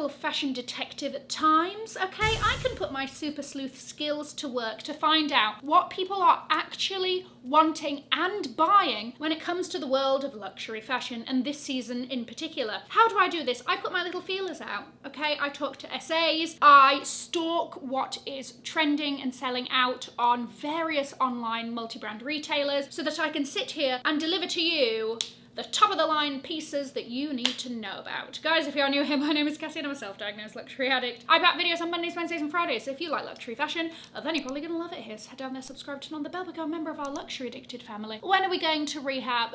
little fashion detective at times, okay? I can put my super sleuth skills to work to find out what people are actually wanting and buying when it comes to the world of luxury fashion, and this season in particular. How do I do this? I put my little feelers out, okay? I talk to SAs, I stalk what is trending and selling out on various online multi-brand retailers so that I can sit here and deliver to you the top of the line pieces that you need to know about. Guys, if you're new here, my name is Cassie and I'm a self-diagnosed luxury addict. I back videos on Mondays, Wednesdays and Fridays, so if you like luxury fashion, then you're probably gonna love it here. So head down there, subscribe, turn on the bell, become a member of our luxury addicted family. When are we going to rehab?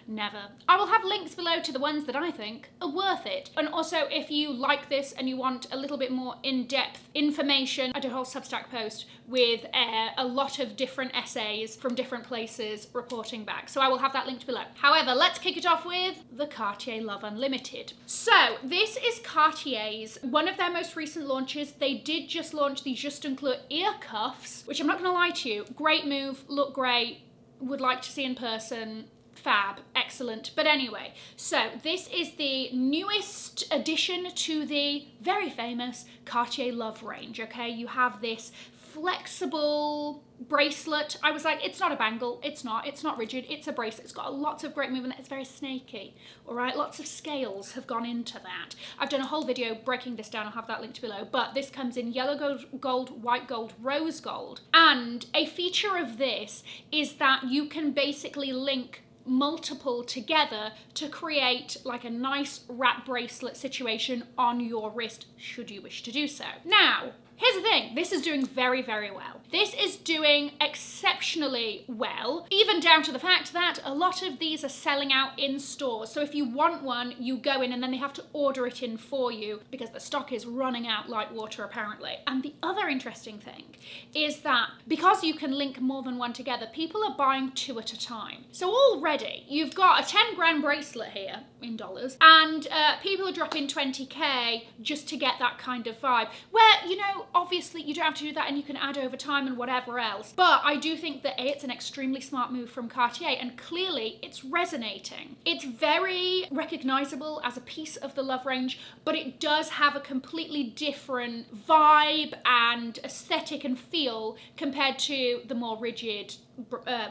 Never. I will have links below to the ones that I think are worth it. And also, if you like this and you want a little bit more in-depth information, I did a whole Substack post with a lot of different essays from different places reporting back. So I will have that linked below. However, let's kick it off with the Cartier Love Unlimited. So this is Cartier's, one of their most recent launches. They did just launch the Justin Clerc ear cuffs, which I'm not gonna lie to you, great move, look great, would like to see in person. Fab, excellent. But anyway, so this is the newest addition to the very famous Cartier Love range, okay? You have this flexible bracelet. I was like, it's not a bangle, it's not rigid, it's a bracelet. It's got lots of great movement, it's very snaky, all right? Lots of scales have gone into that. I've done a whole video breaking this down, I'll have that linked below, but this comes in yellow gold, white gold, rose gold. And a feature of this is that you can basically link multiple together to create like a nice wrap bracelet situation on your wrist should you wish to do so. Now, here's the thing, this is doing very, very well. This is doing exceptionally well, even down to the fact that a lot of these are selling out in stores. So if you want one, you go in and then they have to order it in for you because the stock is running out like water apparently. And the other interesting thing is that because you can link more than one together, people are buying two at a time. So already you've got a 10 grand bracelet here in dollars and people are dropping 20k just to get that kind of vibe where, you know, obviously you don't have to do that and you can add over time and whatever else. But I do think that it's an extremely smart move from Cartier and clearly it's resonating. It's very recognizable as a piece of the Love range, but it does have a completely different vibe and aesthetic and feel compared to the more rigid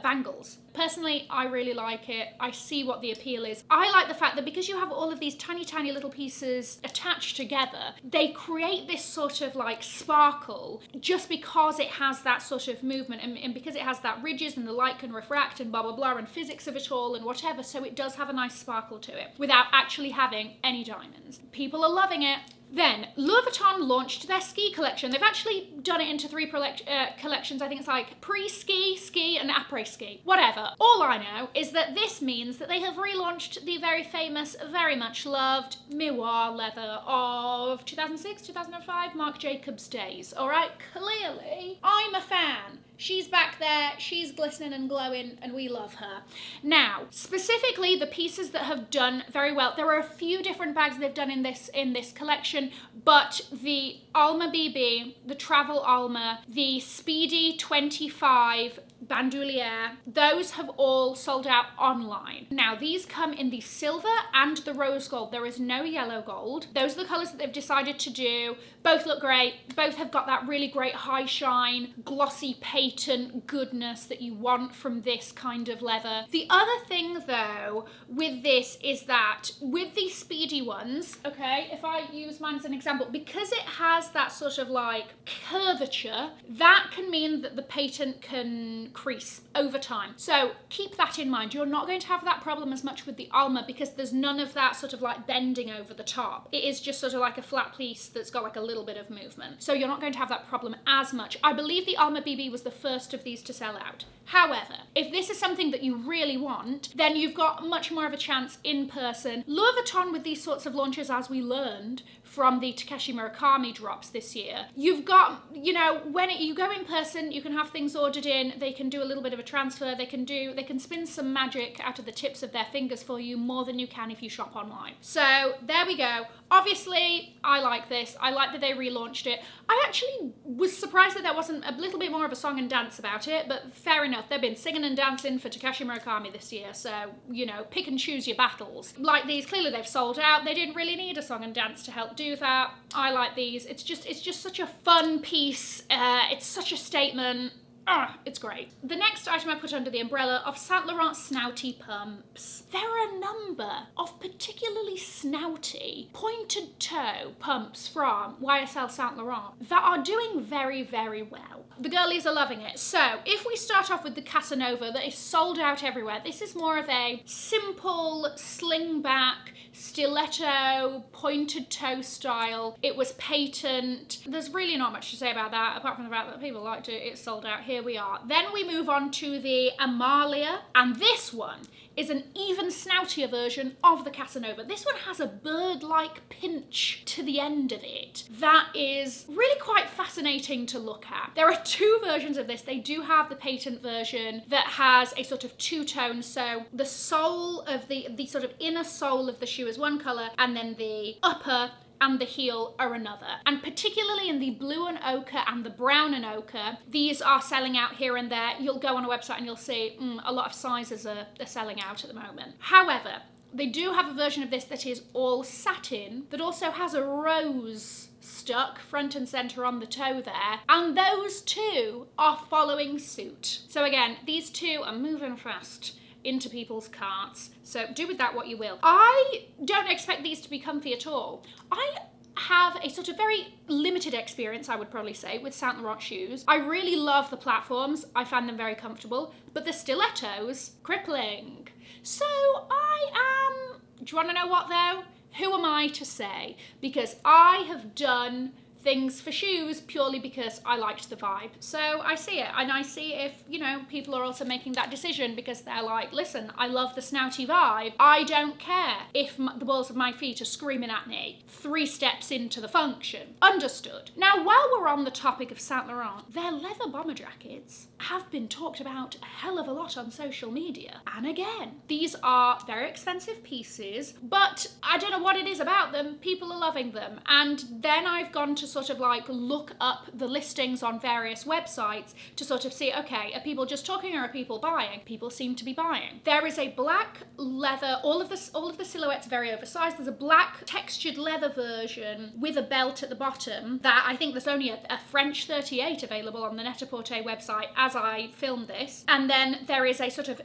bangles. Personally, I really like it. I see what the appeal is. I like the fact that because you have all of these tiny, tiny little pieces attached together, they create this sort of like sparkle just because it has that sort of movement and because it has that ridges and the light can refract and blah, blah, blah, and physics of it all and whatever. So it does have a nice sparkle to it without actually having any diamonds. People are loving it. Then, Louis Vuitton launched their ski collection. They've actually done it into three collections. I think it's like pre-ski, ski, and après-ski. Whatever. All I know is that this means that they have relaunched the very famous, very much loved Miroir leather of 2006, 2005, Marc Jacobs days. All right? Clearly, I'm a fan. She's back there, she's glistening and glowing, and we love her. Now, specifically the pieces that have done very well, there are a few different bags they've done in this collection, but the Alma BB, the Travel Alma, the Speedy 25 bandoulière, those have all sold out online. Now, these come in the silver and the rose gold. There is no yellow gold. Those are the colours that they've decided to do. Both look great. Both have got that really great high shine, glossy patent goodness that you want from this kind of leather. The other thing though with this is that with these speedy ones, okay, if I use mine as an example, because it has that sort of like curvature, that can mean that the patent can crease over time. So keep that in mind. You're not going to have that problem as much with the Alma because there's none of that sort of like bending over the top. It is just sort of like a flat piece that's got like a little bit of movement. So you're not going to have that problem as much. I believe the Alma BB was the first of these to sell out. However, if this is something that you really want, then you've got much more of a chance in person. Louis Vuitton with these sorts of launches, as we learned from the Takeshi Murakami drops this year, you've got, you know, when you go in person, you can have things ordered in, they can do a little bit of a transfer. They can spin some magic out of the tips of their fingers for you more than you can if you shop online. So there we go. Obviously, I like this. I like that they relaunched it. I actually was surprised that there wasn't a little bit more of a song and dance about it, but fair enough. They've been singing and dancing for Takashi Murakami this year, so, you know, pick and choose your battles. Like these, clearly they've sold out. They didn't really need a song and dance to help do that. I like these. It's just such a fun piece. It's such a statement. It's great. The next item I put under the umbrella of Saint Laurent snouty pumps. There are a number of particularly snouty pointed toe pumps from YSL Saint Laurent that are doing very, very well. The girlies are loving it. So if we start off with the Casanova that is sold out everywhere, this is more of a simple sling back stiletto pointed toe style. It was patent. There's really not much to say about that apart from the fact that people liked it. It's sold out. Here we are. Then we move on to the Amalia, and this one is an even snoutier version of the Casanova. This one has a bird-like pinch to the end of it that is really quite fascinating to look at. There are two versions of this. They do have the patent version that has a sort of two-tone, so the sole of the sort of inner sole of the shoe is one colour, and then the upper and the heel are another. And particularly in the blue and ochre and the brown and ochre, these are selling out here and there. You'll go on a website and you'll see a lot of sizes are selling out at the moment. However, they do have a version of this that is all satin, that also has a rose stuck front and centre on the toe there, and those two are following suit. So again, these two are moving fast into people's carts, so do with that what you will. I don't expect these to be comfy at all. I have a sort of very limited experience, I would probably say, with Saint Laurent shoes. I really love the platforms. I find them very comfortable, but the stilettos, crippling. So do you want to know what though? Who am I to say? Because I have done things for shoes purely because I liked the vibe. So I see it, and I see if, you know, people are also making that decision because they're like, listen, I love the snouty vibe. I don't care if the balls of my feet are screaming at me 3 steps into the function. Understood. Now, while we're on the topic of Saint Laurent, their leather bomber jackets have been talked about a hell of a lot on social media. And again, these are very expensive pieces, but I don't know what it is about them. People are loving them. And then I've gone to sort of like look up the listings on various websites to sort of see, okay, are people just talking or are people buying? People seem to be buying. There is a black leather, all of the silhouettes are very oversized. There's a black textured leather version with a belt at the bottom that I think there's only a French 38 available on the Net-a-Porter website as I filmed this. And then there is a sort of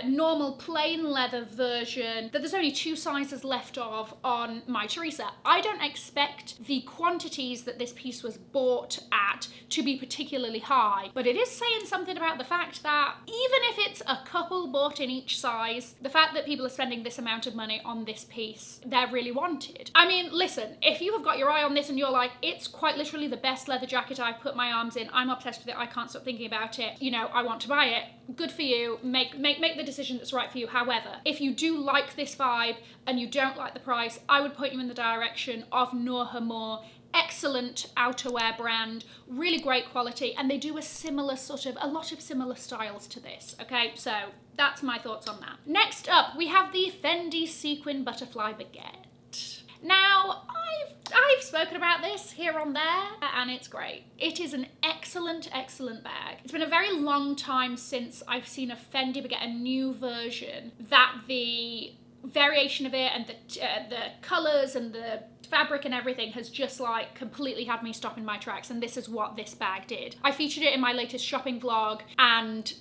normal plain leather version that there's only 2 sizes left of on My Teresa. I don't expect the quantities that this piece was bought at to be particularly high, but it is saying something about the fact that even if it's a couple bought in each size, the fact that people are spending this amount of money on this piece, they're really wanted. I mean, listen, if you have got your eye on this and you're like, it's quite literally the best leather jacket I've put my arms in, I'm obsessed with it, I can't stop thinking about it, you know, I want to buy it, good for you, make the decision that's right for you. However, if you do like this vibe and you don't like the price, I would point you in the direction of Noor Hammour. Excellent outerwear brand, really great quality, and they do a lot of similar styles to this. Okay, so that's my thoughts on that. Next up, we have the Fendi Sequin Butterfly Baguette. Now, I've spoken about this here on there, and it's great. It is an excellent, excellent bag. It's been a very long time since I've seen a Fendi baguette, a new version, that the variation of it and the colours and the fabric and everything has just like completely had me stop in my tracks, and this is what this bag did. I featured it in my latest shopping vlog, and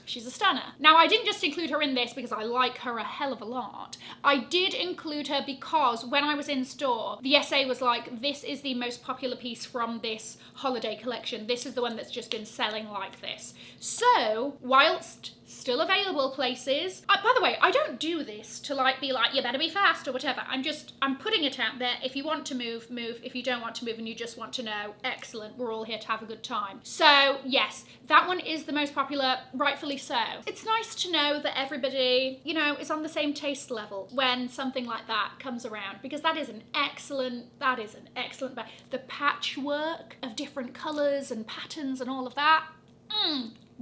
she's a stunner. Now, I didn't just include her in this because I like her a hell of a lot. I did include her because when I was in store, the SA was like, this is the most popular piece from this holiday collection. This is the one that's just been selling like this. So, whilst still available places. By the way, I don't do this to like be like, you better be fast or whatever. I'm putting it out there. If you want to move, move. If you don't want to move and you just want to know, excellent, we're all here to have a good time. So yes, that one is the most popular, rightfully so. It's nice to know that everybody, you know, is on the same taste level when something like that comes around, because that is an excellent bag. The patchwork of different colours and patterns and all of that,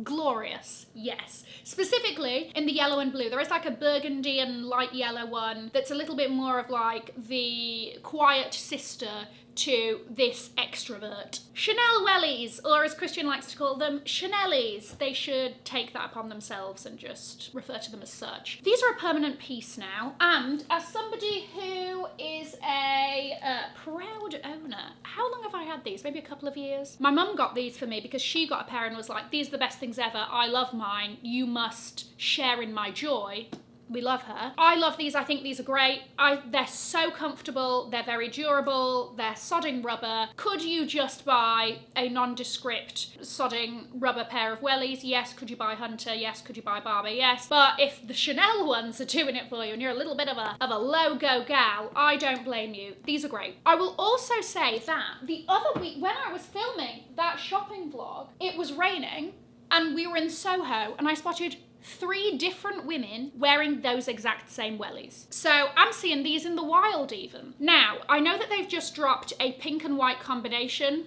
Glorious, yes. Specifically in the yellow and blue. There is like a burgundy and light yellow one that's a little bit more of like the quiet sister to this extrovert. Chanel wellies, or as Christian likes to call them, Chanelies. They should take that upon themselves and just refer to them as such. These are a permanent piece now, and as somebody who is a proud owner, how long have I had these? Maybe a couple of years? My mum got these for me because she got a pair and was like, these are the best things ever, I love mine, you must share in my joy. We love her. I love these. I think these are great. They're so comfortable. They're very durable. They're sodding rubber. Could you just buy a nondescript sodding rubber pair of wellies? Yes. Could you buy Hunter? Yes. Could you buy Barber? Yes. But if the Chanel ones are doing it for you and you're a little bit of a logo gal, I don't blame you. These are great. I will also say that the other week when I was filming that shopping vlog, it was raining and we were in Soho and I spotted 3 different women wearing those exact same wellies. So I'm seeing these in the wild even. Now, I know that they've just dropped a pink and white combination,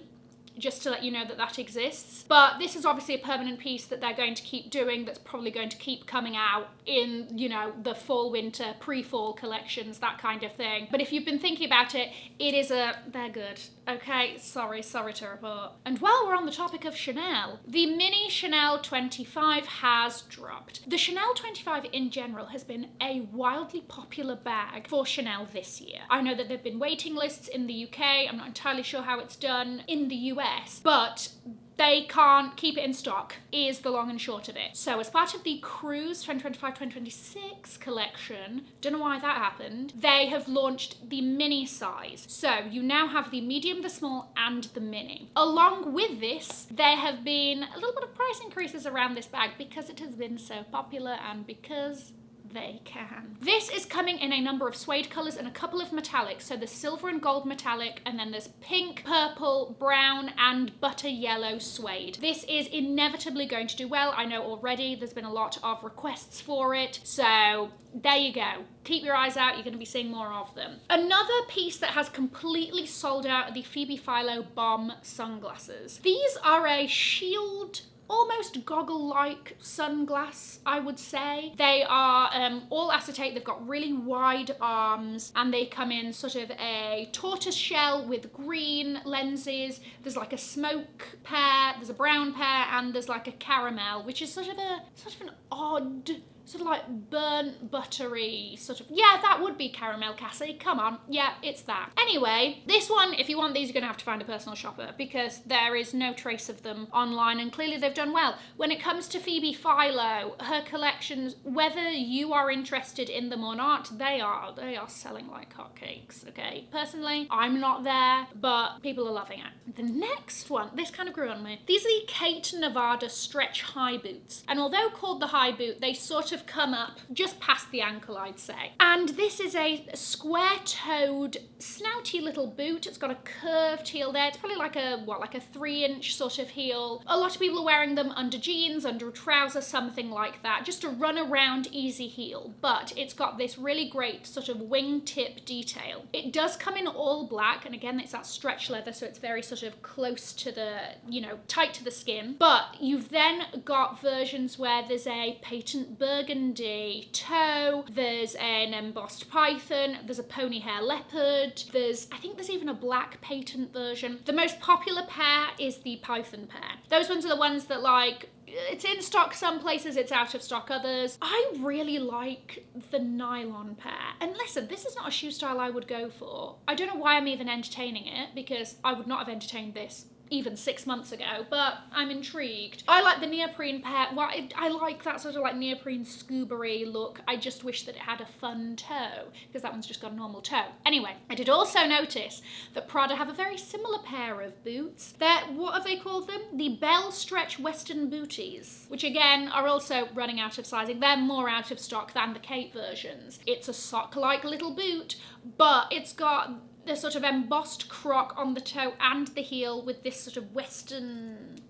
just to let you know that that exists. But this is obviously a permanent piece that they're going to keep doing, that's probably going to keep coming out in, you know, the fall, winter, pre-fall collections, that kind of thing. But if you've been thinking about it, they're good. Okay, sorry to report. And while we're on the topic of Chanel, the mini Chanel 25 has dropped. The Chanel 25 in general has been a wildly popular bag for Chanel this year. I know that there've been waiting lists in the UK, I'm not entirely sure how it's done in the US, but they can't keep it in stock, is the long and short of it. So as part of the Cruise 2025-2026 collection, don't know why that happened, they have launched the mini size. So you now have the medium, the small, and the mini. Along with this, there have been a little bit of price increases around this bag because it has been so popular and because they can. This is coming in a number of suede colours and a couple of metallics. So there's silver and gold metallic, and then there's pink, purple, brown, and butter yellow suede. This is inevitably going to do well. I know already there's been a lot of requests for it. So there you go. Keep your eyes out, you're going to be seeing more of them. Another piece that has completely sold out are the Phoebe Philo Bomb sunglasses. These are a shield, almost goggle-like sunglass, I would say. They are all acetate, they've got really wide arms, and they come in sort of a tortoise shell with green lenses. There's like a smoke pair, there's a brown pair, and there's like a caramel, which is sort of an odd, sort of like burnt buttery sort of, yeah, that would be caramel, Cassie, come on, yeah, it's that. Anyway, this one, if you want these, you're gonna have to find a personal shopper because there is no trace of them online, and clearly they've done well. When it comes to Phoebe Philo, her collections, whether you are interested in them or not, they are selling like hotcakes, okay? Personally, I'm not there, but people are loving it. The next one, this kind of grew on me. These are the Khaite Nevada stretch high boots, and although called the high boot, they sort of come up just past the ankle, I'd say. And this is a square-toed, snouty little boot. It's got a curved heel there. It's probably like a 3-inch sort of heel. A lot of people are wearing them under jeans, under a trouser, something like that, just a run around easy heel. But it's got this really great sort of wingtip detail. It does come in all black, and again, it's that stretch leather, so it's very sort of close to the, you know, tight to the skin. But you've then got versions where there's a patent burgundy toe, there's an embossed python, there's a pony hair leopard, I think there's even a black patent version. The most popular pair is the python pair. Those ones are the ones that, like, it's in stock some places, it's out of stock others. I really like the nylon pair. And listen, this is not a shoe style I would go for. I don't know why I'm even entertaining it, because I would not have entertained this even 6 months ago, but I'm intrigued. I like the neoprene pair. Well, I like that sort of like neoprene scuba-y look. I just wish that it had a fun toe, because that one's just got a normal toe. Anyway, I did also notice that Prada have a very similar pair of boots. What have they called them? The Bell Stretch Western Booties, which again are also running out of sizing. They're more out of stock than the Khaite versions. It's a sock-like little boot, but it's got the sort of embossed croc on the toe and the heel with this sort of western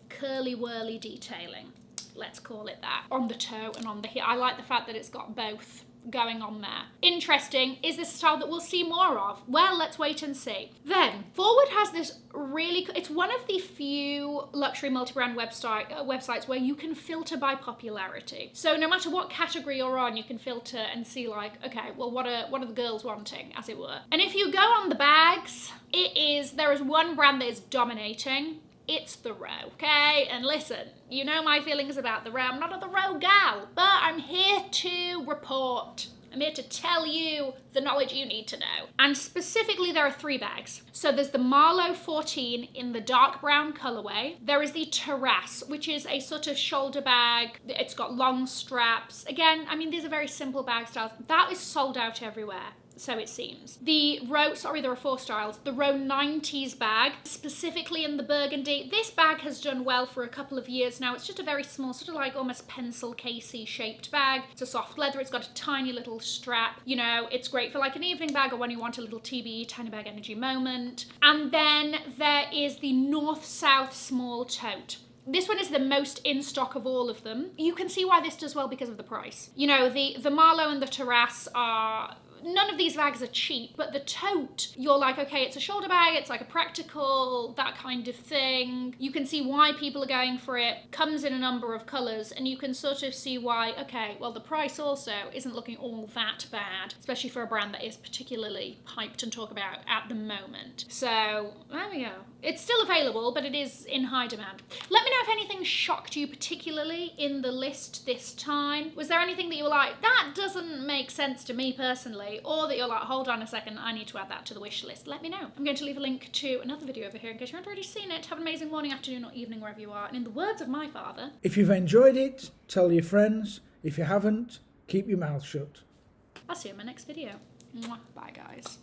curly-whirly detailing, let's call it that, on the toe and on the heel. I like the fact that it's got both going on there. Interesting. Is this a style that we'll see more of? Well, let's wait and see. Then, Forward has this really, it's one of the few luxury multi-brand websites where you can filter by popularity. So no matter what category you're on, you can filter and see like, okay, well, what are the girls wanting, as it were. And if you go on the bags, there is one brand that is dominating. It's the Row, okay? And listen, you know my feelings about the Row. I'm not a the Row gal, but I'm here to report. I'm here to tell you the knowledge you need to know. And specifically, there are 3 bags. So there's the Marlowe 14 in the dark brown colorway. There is the Terrace, which is a sort of shoulder bag. It's got long straps. Again, I mean, these are very simple bag styles. That is sold out everywhere. So it seems. There are 4 styles. The Row 90s bag, specifically in the burgundy. This bag has done well for a couple of years now. It's just a very small, sort of like almost pencil casey shaped bag. It's a soft leather. It's got a tiny little strap. You know, it's great for like an evening bag or when you want a little TBE, tiny bag energy moment. And then there is the North-South small tote. This one is the most in stock of all of them. You can see why this does well because of the price. You know, the Marlowe and the Terrace are... None of these bags are cheap, but the tote, you're like, okay, it's a shoulder bag, it's like a practical, that kind of thing. You can see why people are going for it, comes in a number of colours, and you can sort of see why, okay, well, the price also isn't looking all that bad, especially for a brand that is particularly hyped and talked about at the moment. So, there we go. It's still available, but it is in high demand. Let me know if anything shocked you particularly in the list this time. Was there anything that you were like, that doesn't make sense to me personally? Or that you're like, hold on a second, I need to add that to the wish list. Let me know. I'm going to leave a link to another video over here in case you haven't already seen it. Have an amazing morning, afternoon, or evening wherever you are. And in the words of my father... If you've enjoyed it, tell your friends. If you haven't, keep your mouth shut. I'll see you in my next video. Mwah. Bye, guys.